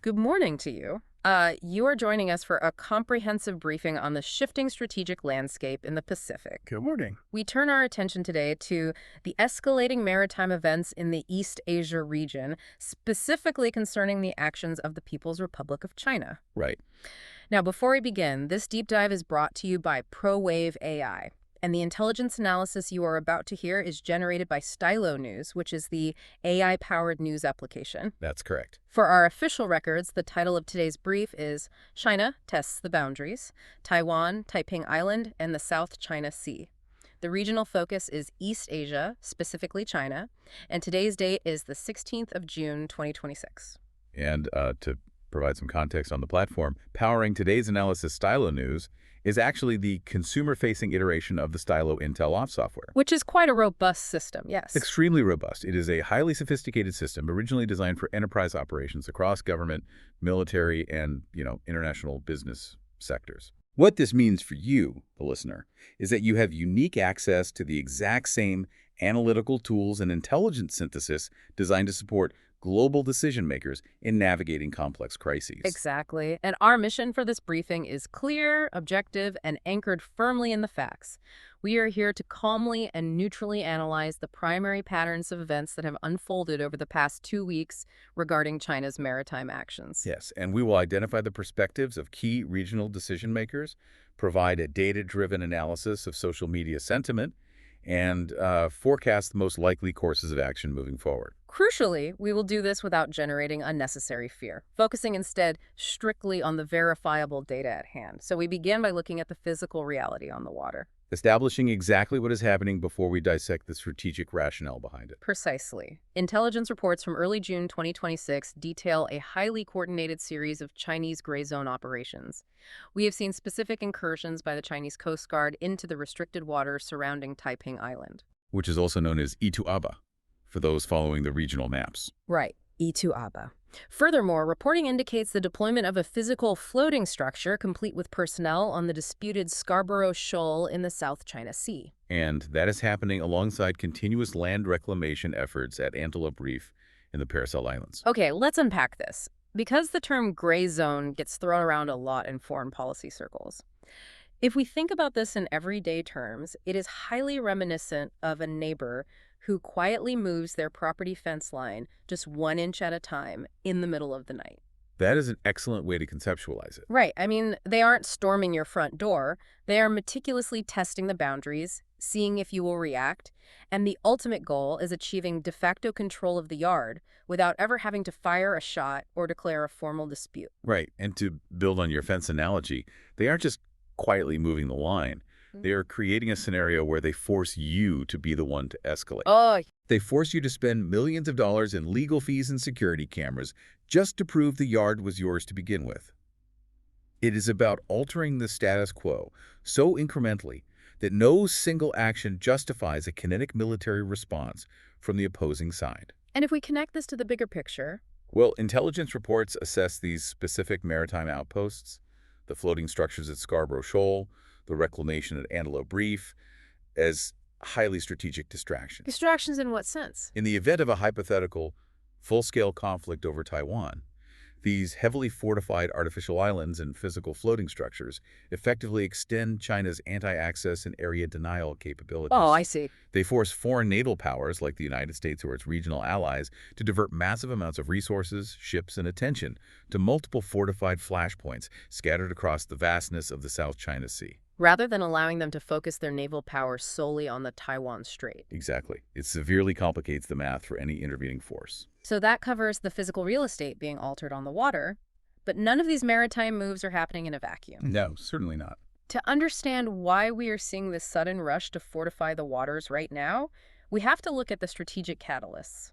Good morning to you. You are joining us for a comprehensive briefing on the shifting strategic landscape in the Pacific. Good morning. We turn our attention today to the escalating maritime events in the East Asia region, specifically concerning the actions of the People's Republic of China. Right. Now, before we begin, this deep dive is brought to you by ProWave AI. And the intelligence analysis you are about to hear is generated by Stylo News, which is the AI-powered news application. That's correct. For our official records, the title of today's brief is China Tests the Boundaries, Taiwan, Taiping Island, and the South China Sea. The regional focus is East Asia, specifically China, and today's date is the 16th of June, 2026. And to provide some context on the platform, powering today's analysis Stylo News is actually the consumer-facing iteration of the Stylo Intel Off software. Which is quite a robust system, yes. Extremely robust. It is a highly sophisticated system originally designed for enterprise operations across government, military, and, international business sectors. What this means for you, the listener, is that you have unique access to the exact same analytical tools and intelligence synthesis designed to support global decision makers in navigating complex crises. Exactly. And our mission for this briefing is clear, objective, and anchored firmly in the facts. We are here to calmly and neutrally analyze the primary patterns of events that have unfolded over the past 2 weeks regarding China's maritime actions. Yes, and we will identify the perspectives of key regional decision makers, provide a data-driven analysis of social media sentiment, and forecast the most likely courses of action moving forward. Crucially, we will do this without generating unnecessary fear, focusing instead strictly on the verifiable data at hand. So we begin by looking at the physical reality on the water. Establishing exactly what is happening before we dissect the strategic rationale behind it. Precisely. Intelligence reports from early June 2026 detail a highly coordinated series of Chinese gray zone operations. We have seen specific incursions by the Chinese Coast Guard into the restricted waters surrounding Taiping Island. Which is also known as Ituaba, for those following the regional maps. Right, Ituaba. Furthermore, reporting indicates the deployment of a physical floating structure complete with personnel on the disputed Scarborough Shoal in the South China Sea. And that is happening alongside continuous land reclamation efforts at Antelope Reef in the Paracel Islands. Okay, let's unpack this. Because the term gray zone gets thrown around a lot in foreign policy circles, if we think about this in everyday terms, it is highly reminiscent of a neighbor who quietly moves their property fence line just 1 inch at a time in the middle of the night. That is an excellent way to conceptualize it. Right. I mean, they aren't storming your front door. They are meticulously testing the boundaries, seeing if you will react, and the ultimate goal is achieving de facto control of the yard without ever having to fire a shot or declare a formal dispute. Right. And to build on your fence analogy, they aren't just quietly moving the line. They are creating a scenario where they force you to be the one to escalate. Oh, They force you to spend millions of dollars in legal fees and security cameras just to prove the yard was yours to begin with. It is about altering the status quo so incrementally that no single action justifies a kinetic military response from the opposing side. and if we connect this to the bigger picture, Well, intelligence reports assess these specific maritime outposts, the floating structures at Scarborough Shoal, the reclamation at Antelope Reef, as highly strategic distractions. distractions in what sense? In the event of a hypothetical full-scale conflict over Taiwan, these heavily fortified artificial islands and physical floating structures effectively extend China's anti-access and area denial capabilities. Oh, I see. They force foreign naval powers like the United States or its regional allies to divert massive amounts of resources, ships, and attention to multiple fortified flashpoints scattered across the vastness of the South China Sea. Rather than allowing them to focus their naval power solely on the Taiwan Strait. Exactly. It severely complicates the math for any intervening force. So that covers the physical real estate being altered on the water, but none of these maritime moves are happening in a vacuum. No, certainly not. To understand why we are seeing this sudden rush to fortify the waters right now, we have to look at the strategic catalysts.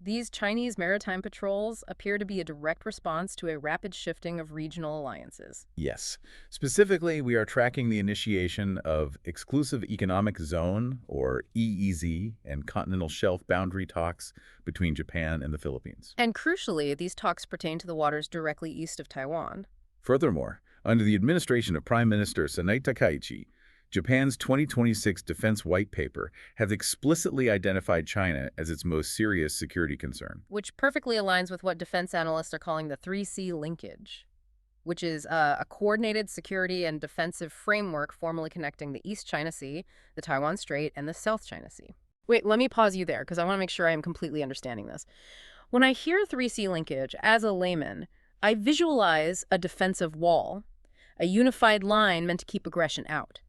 These Chinese maritime patrols appear to be a direct response to a rapid shifting of regional alliances. Yes. Specifically, we are tracking the initiation of Exclusive Economic Zone, or EEZ, and continental shelf boundary talks between Japan and the Philippines. And crucially, these talks pertain to the waters directly east of Taiwan. Furthermore, under the administration of Prime Minister Sanay Takaichi, Japan's 2026 Defense White Paper has explicitly identified China as its most serious security concern. Which perfectly aligns with what defense analysts are calling the 3C linkage, which is a coordinated security and defensive framework formally connecting the East China Sea, the Taiwan Strait, and the South China Sea. Wait, let me pause you there because I want to make sure I am completely understanding this. When I hear 3C linkage, as a layman, I visualize a defensive wall, a unified line meant to keep aggression out.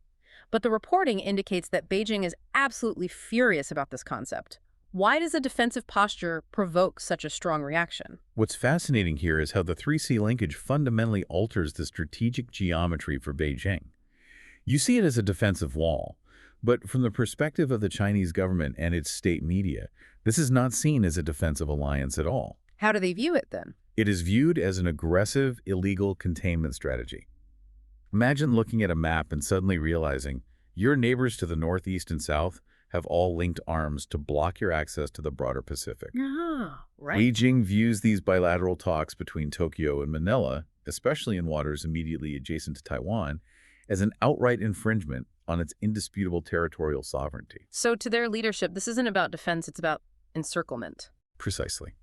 But the reporting indicates that Beijing is absolutely furious about this concept. Why does a defensive posture provoke such a strong reaction? What's fascinating here is how the 3C linkage fundamentally alters the strategic geometry for Beijing. You see it as a defensive wall, but from the perspective of the Chinese government and its state media, this is not seen as a defensive alliance at all. How do they view it then? It is viewed as an aggressive, illegal containment strategy. Imagine looking at a map and suddenly realizing your neighbors to the northeast and south have all linked arms to block your access to the broader Pacific. Ah, right. Beijing views these bilateral talks between Tokyo and Manila, especially in waters immediately adjacent to Taiwan, as an outright infringement on its indisputable territorial sovereignty. So to their leadership, this isn't about defense, it's about encirclement. Precisely.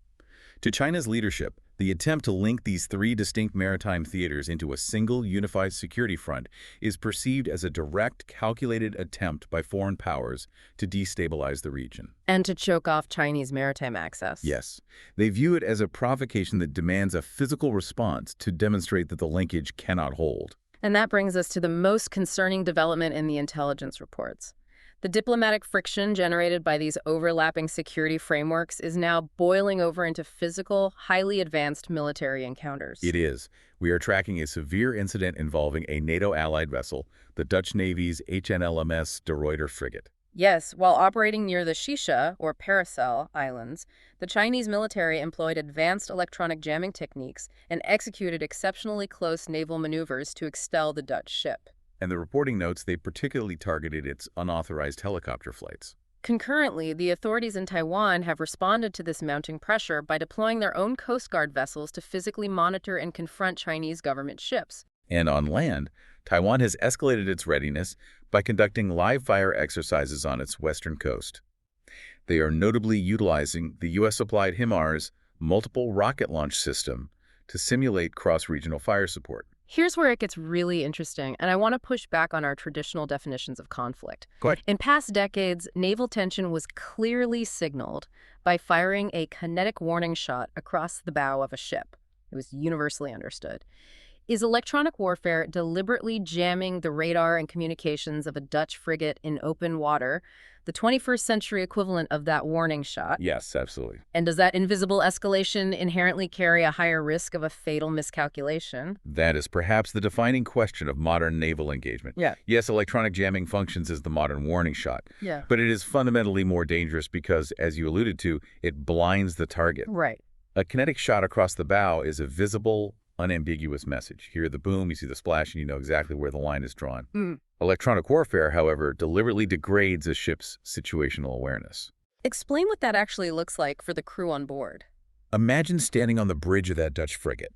To China's leadership, the attempt to link these three distinct maritime theaters into a single unified security front is perceived as a direct, calculated attempt by foreign powers to destabilize the region. And to choke off Chinese maritime access. Yes, they view it as a provocation that demands a physical response to demonstrate that the linkage cannot hold. And that brings us to the most concerning development in the intelligence reports. The diplomatic friction generated by these overlapping security frameworks is now boiling over into physical, highly advanced military encounters. It is. We are tracking a severe incident involving a NATO-allied vessel, the Dutch Navy's HNLMS De Ruyter frigate. Yes, while operating near the Shisha, or Paracel, Islands, the Chinese military employed advanced electronic jamming techniques and executed exceptionally close naval maneuvers to expel the Dutch ship. And the reporting notes they particularly targeted its unauthorized helicopter flights. Concurrently, the authorities in Taiwan have responded to this mounting pressure by deploying their own Coast Guard vessels to physically monitor and confront Chinese government ships. And on land, Taiwan has escalated its readiness by conducting live-fire exercises on its western coast. They are notably utilizing the U.S.-supplied HIMARS multiple rocket launch system to simulate cross-regional fire support. Here's where it gets really interesting, and I want to push back on our traditional definitions of conflict. Go ahead. In past decades, naval tension was clearly signaled by firing a kinetic warning shot across the bow of a ship. It was universally understood. Is electronic warfare deliberately jamming the radar and communications of a Dutch frigate in open water, the 21st century equivalent of that warning shot? Yes, absolutely. And does that invisible escalation inherently carry a higher risk of a fatal miscalculation? That is perhaps the defining question of modern naval engagement. Yeah. Yes, electronic jamming functions as the modern warning shot, Yeah. but it is fundamentally more dangerous because, as you alluded to, it blinds the target. Right. A kinetic shot across the bow is a visible, unambiguous message. You hear the boom, you see the splash, and you know exactly where the line is drawn. Electronic warfare, however, deliberately degrades a ship's situational awareness. Explain what that actually looks like for the crew on board. Imagine standing on the bridge of that Dutch frigate.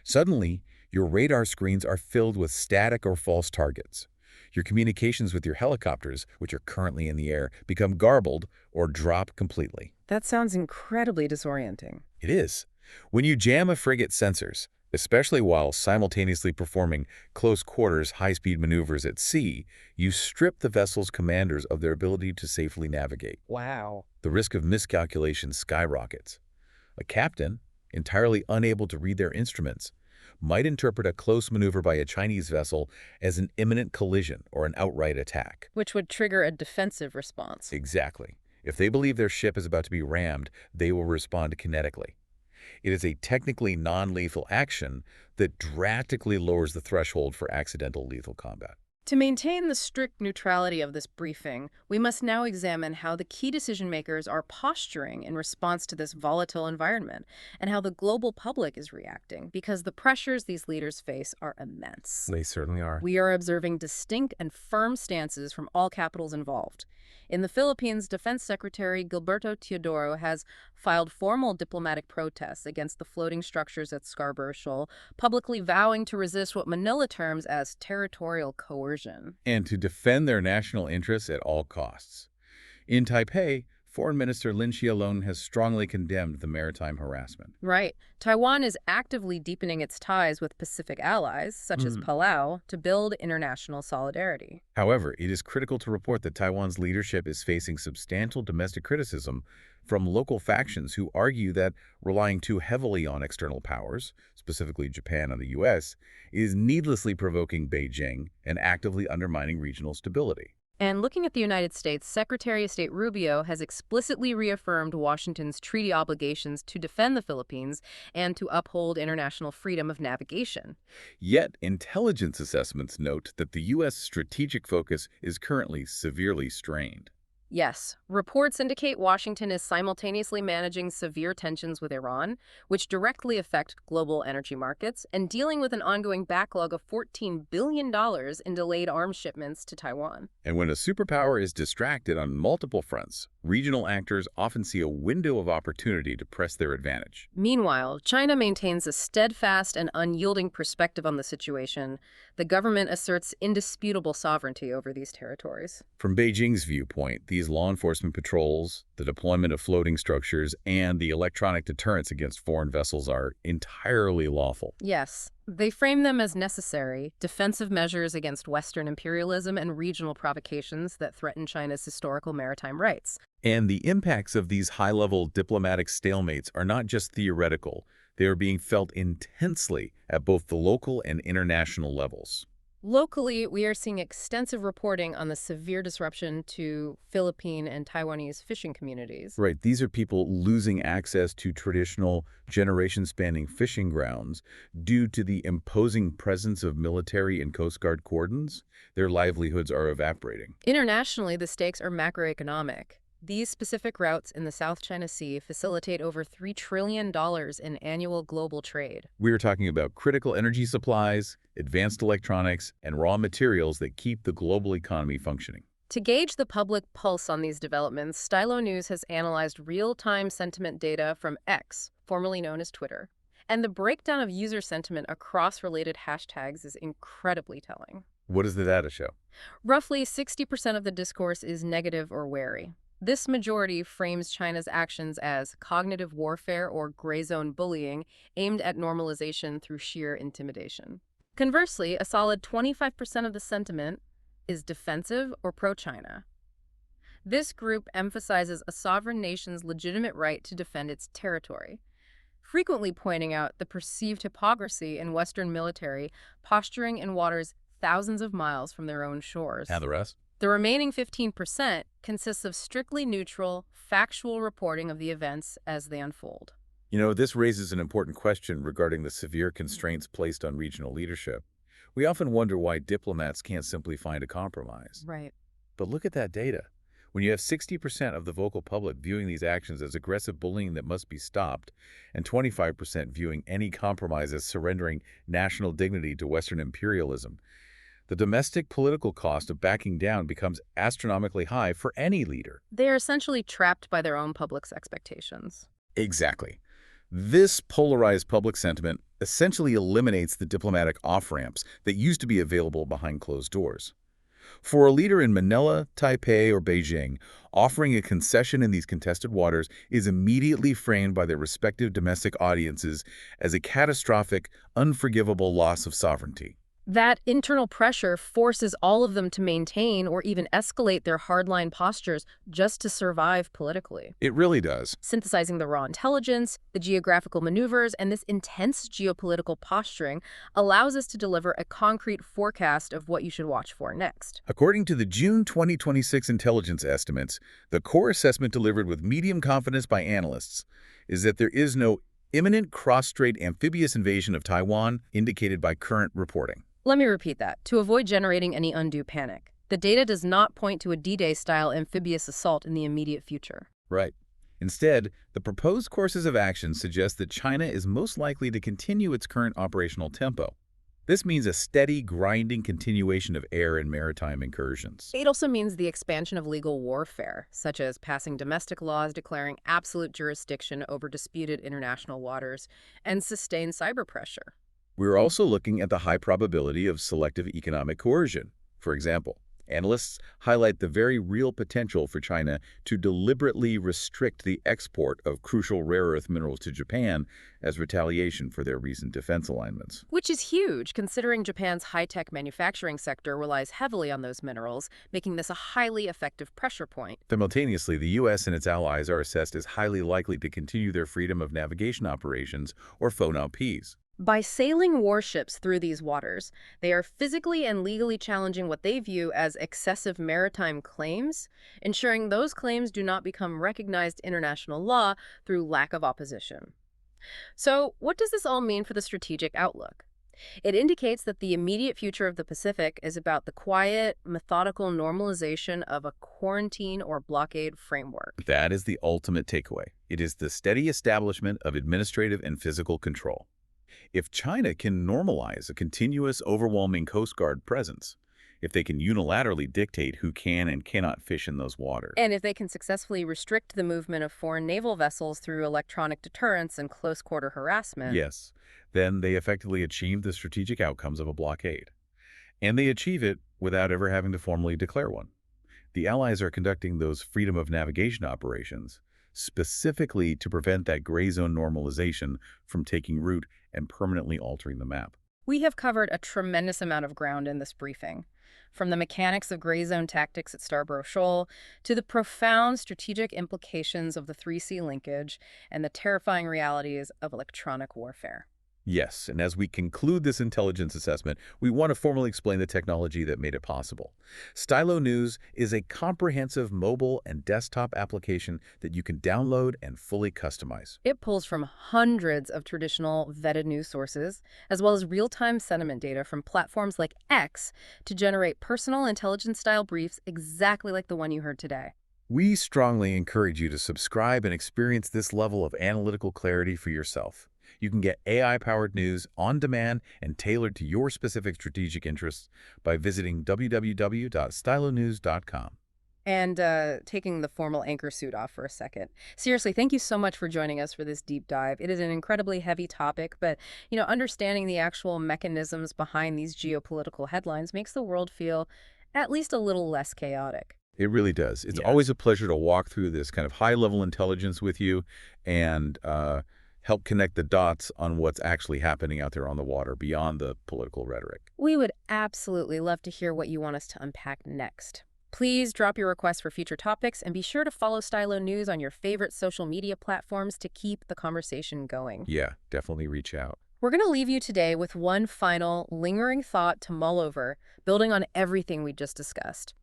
Suddenly, your radar screens are filled with static or false targets. Your communications with your helicopters, which are currently in the air, become garbled or drop completely. That sounds incredibly disorienting. It is. When you jam a frigate's sensors, especially while simultaneously performing close-quarters, high-speed maneuvers at sea, you strip the vessel's commanders of their ability to safely navigate. Wow. The risk of miscalculation skyrockets. A captain, entirely unable to read their instruments, might interpret a close maneuver by a Chinese vessel as an imminent collision or an outright attack. Which would trigger a defensive response. Exactly. If they believe their ship is about to be rammed, they will respond kinetically. It is a technically non-lethal action that drastically lowers the threshold for accidental lethal combat. To maintain the strict neutrality of this briefing, we must now examine how the key decision makers are posturing in response to this volatile environment and how the global public is reacting, because the pressures these leaders face are immense. They certainly are. We are observing distinct and firm stances from all capitals involved. In the Philippines, Defense Secretary Gilberto Teodoro has filed formal diplomatic protests against the floating structures at Scarborough Shoal, publicly vowing to resist what Manila terms as territorial coercion. And to defend their national interests at all costs. In Taipei, Foreign Minister Lin Xiaolong has strongly condemned the maritime harassment. Right. Taiwan is actively deepening its ties with Pacific allies, such as Palau, to build international solidarity. However, it is critical to report that Taiwan's leadership is facing substantial domestic criticism from local factions who argue that relying too heavily on external powers, specifically Japan and the U.S., is needlessly provoking Beijing and actively undermining regional stability. And looking at the United States, Secretary of State Rubio has explicitly reaffirmed Washington's treaty obligations to defend the Philippines and to uphold international freedom of navigation. Yet, intelligence assessments note that the U.S. strategic focus is currently severely strained. Yes, reports indicate Washington is simultaneously managing severe tensions with Iran, which directly affect global energy markets, and dealing with an ongoing backlog of $14 billion in delayed arms shipments to Taiwan. And when a superpower is distracted on multiple fronts, regional actors often see a window of opportunity to press their advantage. Meanwhile, China maintains a steadfast and unyielding perspective on the situation. The government asserts indisputable sovereignty over these territories. From Beijing's viewpoint, these law enforcement patrols, the deployment of floating structures, and the electronic deterrence against foreign vessels are entirely lawful. Yes, they frame them as necessary, defensive measures against Western imperialism and regional provocations that threaten China's historical maritime rights. And the impacts of these high-level diplomatic stalemates are not just theoretical. They are being felt intensely at both the local and international levels. Locally, we are seeing extensive reporting on the severe disruption to Philippine and Taiwanese fishing communities. Right, these are people losing access to traditional generation-spanning fishing grounds due to the imposing presence of military and Coast Guard cordons. Their livelihoods are evaporating. Internationally, the stakes are macroeconomic. These specific routes in the South China Sea facilitate over $3 trillion in annual global trade. We are talking about critical energy supplies, advanced electronics, and raw materials that keep the global economy functioning. To gauge the public pulse on these developments, Stylo News has analyzed real-time sentiment data from X, formerly known as Twitter. And the breakdown of user sentiment across related hashtags is incredibly telling. What does the data show? Roughly 60% of the discourse is negative or wary. This majority frames China's actions as cognitive warfare or gray zone bullying aimed at normalization through sheer intimidation. Conversely, a solid 25% of the sentiment is defensive or pro-China. This group emphasizes a sovereign nation's legitimate right to defend its territory, frequently pointing out the perceived hypocrisy in Western military posturing in waters thousands of miles from their own shores. And the rest? The remaining 15% consists of strictly neutral, factual reporting of the events as they unfold. You know, this raises an important question regarding the severe constraints placed on regional leadership. We often wonder why diplomats can't simply find a compromise. Right. But look at that data. When you have 60% of the vocal public viewing these actions as aggressive bullying that must be stopped, and 25% viewing any compromise as surrendering national dignity to Western imperialism, the domestic political cost of backing down becomes astronomically high for any leader. They are essentially trapped by their own public's expectations. Exactly. This polarized public sentiment essentially eliminates the diplomatic off-ramps that used to be available behind closed doors. For a leader in Manila, Taipei, or Beijing, offering a concession in these contested waters is immediately framed by their respective domestic audiences as a catastrophic, unforgivable loss of sovereignty. That internal pressure forces all of them to maintain or even escalate their hardline postures just to survive politically. It really does. Synthesizing the raw intelligence, the geographical maneuvers, and this intense geopolitical posturing allows us to deliver a concrete forecast of what you should watch for next. According to the June 2026 intelligence estimates, the core assessment delivered with medium confidence by analysts is that there is no imminent cross-strait amphibious invasion of Taiwan indicated by current reporting. Let me repeat that, to avoid generating any undue panic. The data does not point to a D-Day-style amphibious assault in the immediate future. Right. Instead, the proposed courses of action suggest that China is most likely to continue its current operational tempo. This means a steady, grinding continuation of air and maritime incursions. It also means the expansion of legal warfare, such as passing domestic laws declaring absolute jurisdiction over disputed international waters and sustained cyber pressure. We're also looking at the high probability of selective economic coercion. For example, analysts highlight the very real potential for China to deliberately restrict the export of crucial rare earth minerals to Japan as retaliation for their recent defense alignments. Which is huge, considering Japan's high-tech manufacturing sector relies heavily on those minerals, making this a highly effective pressure point. Simultaneously, the U.S. and its allies are assessed as highly likely to continue their freedom of navigation operations, or FONAPs. By sailing warships through these waters, they are physically and legally challenging what they view as excessive maritime claims, ensuring those claims do not become recognized international law through lack of opposition. So, what does this all mean for the strategic outlook? It indicates that the immediate future of the Pacific is about the quiet, methodical normalization of a quarantine or blockade framework. That is the ultimate takeaway. It is the steady establishment of administrative and physical control. If China can normalize a continuous, overwhelming Coast Guard presence, if they can unilaterally dictate who can and cannot fish in those waters, And if they can successfully restrict the movement of foreign naval vessels through electronic deterrence and close-quarter harassment, yes, then they effectively achieve the strategic outcomes of a blockade. And they achieve it without ever having to formally declare one. The Allies are conducting those freedom of navigation operations specifically to prevent that gray zone normalization from taking root and permanently altering the map. we have covered a tremendous amount of ground in this briefing. From the mechanics of gray zone tactics at Scarborough Shoal to the profound strategic implications of the 3C linkage and the terrifying realities of electronic warfare. Yes, and as we conclude this intelligence assessment, we want to formally explain the technology that made it possible. Stylo News is a comprehensive mobile and desktop application that you can download and fully customize. It pulls from hundreds of traditional vetted news sources, as well as real-time sentiment data from platforms like X to generate personal intelligence-style briefs exactly like the one you heard today. We strongly encourage you to subscribe and experience this level of analytical clarity for yourself. You can get AI-powered news on demand and tailored to your specific strategic interests by visiting www.stylonews.com. And taking the formal anchor suit off for a second. Seriously, thank you so much for joining us for this deep dive. It is an incredibly heavy topic, but, understanding the actual mechanisms behind these geopolitical headlines makes the world feel at least a little less chaotic. It really does. It's Yeah. always a pleasure to walk through this kind of high-level intelligence with you and help connect the dots on what's actually happening out there on the water beyond the political rhetoric. We would absolutely love to hear what you want us to unpack next. Please drop your requests for future topics and be sure to follow Stylo News on your favorite social media platforms to keep the conversation going. Yeah, definitely reach out. We're going to leave you today with one final lingering thought to mull over, building on everything we just discussed.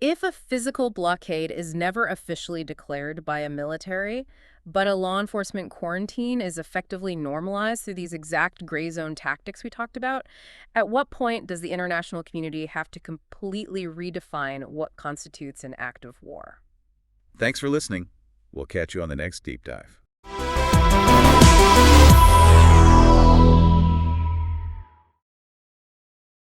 If a physical blockade is never officially declared by a military, but a law enforcement quarantine is effectively normalized through these exact gray zone tactics we talked about, at what point does the international community have to completely redefine what constitutes an act of war? Thanks for listening. We'll catch you on the next deep dive.